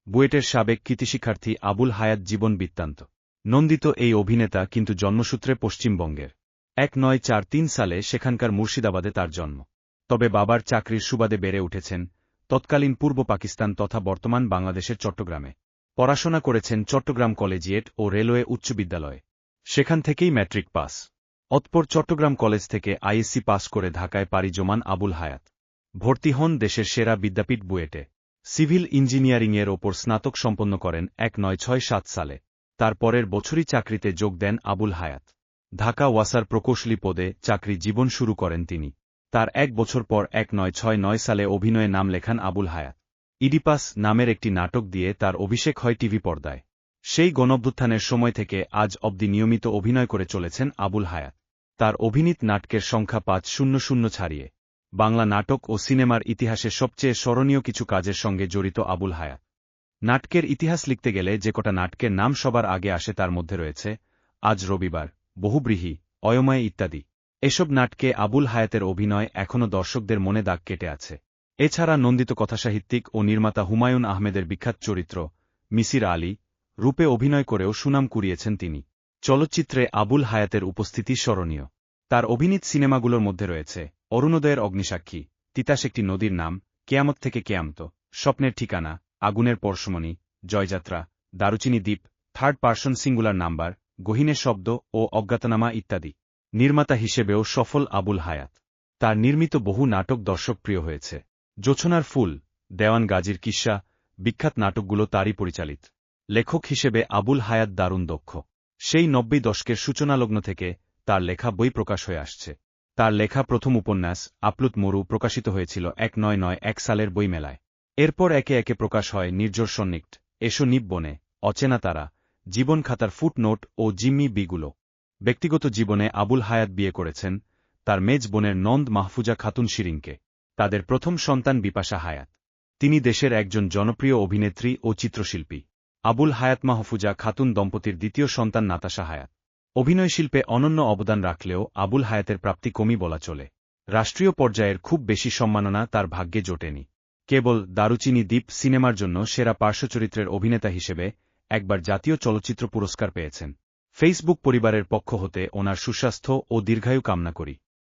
বুয়েটের সাবেক কৃতিশিক্ষার্থী আবুল হায়াত জীবন বৃত্তান্ত। নন্দিত এই অভিনেতা কিন্তু জন্মসূত্রে পশ্চিমবঙ্গের। 1943 সালে সেখানকার মুর্শিদাবাদে তার জন্ম। তবে বাবার চাকরির সুবাদে বেড়ে উঠেছেন তৎকালীন পূর্ব পাকিস্তান তথা বর্তমান বাংলাদেশের চট্টগ্রামে। পড়াশোনা করেছেন চট্টগ্রাম কলেজিয়েট ও রেলওয়ে উচ্চ বিদ্যালয়ে। সেখান থেকেই ম্যাট্রিক পাস। অতঃপর চট্টগ্রাম কলেজ থেকে আইএসসি পাস করে ঢাকায় পাড়ি জমান আবুল হায়াত। ভর্তি হন দেশের সেরা বিদ্যাপীঠ বুয়েটে। সিভিল ইঞ্জিনিয়ারিংয়ের ওপর স্নাতক সম্পন্ন করেন 1967 সালে। তার পরের বছরই চাকরিতে যোগ দেন আবুল হায়াত। ঢাকা ওয়াসার প্রকৌশলী পদে চাকরি জীবন শুরু করেন তিনি। তার 1 বছর পর 1969 সালে অভিনয়ে নাম লেখান আবুল হায়াত। ইডিপাস নামের একটি নাটক দিয়ে তার অভিষেক হয় টিভি পর্দায়। সেই গণঅভ্যুত্থানের সময় থেকে আজ অবধি নিয়মিত অভিনয় করে চলেছেন আবুল হায়াত। তার অভিনীত নাটকের সংখ্যা 500 ছাড়িয়ে। বাংলা নাটক ও সিনেমার ইতিহাসে সবচেয়ে স্মরণীয় কিছু কাজের সঙ্গে জড়িত আবুল হায়াত। নাটকের ইতিহাস লিখতে গেলে যে কটা নাটকের নাম সবার আগে আসে তার মধ্যে রয়েছে আজ রবিবার, বহুব্রীহি, অয়ময় ইত্যাদি। এসব নাটকে আবুল হায়াতের অভিনয় এখনও দর্শকদের মনে দাগ কেটে আছে। এছাড়া নন্দিত কথাসাহিত্যিক ও নির্মাতা হুমায়ুন আহমেদের বিখ্যাত চরিত্র মিসির আলী রূপে অভিনয় করেও সুনাম কুড়িয়েছেন তিনি। চলচ্চিত্রে আবুল হায়াতের উপস্থিতি স্মরণীয়। তার অভিনীত সিনেমাগুলোর মধ্যে রয়েছে অরুণোদয়ের অগ্নিসাক্ষী, তিতাস একটি নদীর নাম, কেয়ামত থেকে কেয়ামত, স্বপ্নের ঠিকানা, আগুনের পরশমণি, জয়যাত্রা, দারুচিনি দ্বীপ, থার্ড পার্সন সিঙ্গুলার নাম্বার, গহীনের শব্দ ও অজ্ঞাতনামা ইত্যাদি। নির্মাতা হিসেবেও সফল আবুল হায়াত। তার নির্মিত বহু নাটক দর্শকপ্রিয় হয়েছে। জোছনার ফুল, দেওয়ান গাজীর কিস্সা, বিখ্যাত নাটকগুলো তারই পরিচালিত। লেখক হিসেবে আবুল হায়াত দারুণ দক্ষ। সেই 90 দশকের সূচনালগ্ন থেকে তার লেখা বই প্রকাশ হয়ে আসছে। তার লেখা প্রথম উপন্যাস আপলুত মরু প্রকাশিত হয়েছিল 1991 সালের বইমেলায়। এরপর একে একে প্রকাশ হয় নির্ঝর সন্নিকট, এসো নিববনে, অচেনা তারা, জীবন খাতার ফুটনোট ও জিম্মি বিগুলো। ব্যক্তিগত জীবনে আবুল হায়াত বিয়ে করেছেন তার মেজ বোনের নন্দ মাহফুজা খাতুন শিরিনকে। তাদের প্রথম সন্তান বিপাশা হায়াত। তিনি দেশের একজন জনপ্রিয় অভিনেত্রী ও চিত্রশিল্পী। আবুল হায়াত মাহফুজা খাতুন দম্পতির দ্বিতীয় সন্তান নাতাশা হায়াত। অভিনয় শিল্পে অনন্য অবদান রাখলেও আবুল হায়াতের প্রাপ্তি কমই বলা চলে। রাষ্ট্রীয় পর্যায়ের খুব বেশি সম্মাননা তার ভাগ্যে জোটেনি। কেবল দারুচিনি দ্বীপ সিনেমার জন্য সেরা পার্শ্বচরিত্রের অভিনেতা হিসেবে একবার জাতীয় চলচ্চিত্র পুরস্কার পেয়েছেন। ফেসবুক পরিবারের পক্ষ হতে ওনার সুস্বাস্থ্য ও দীর্ঘায়ু কামনা করি।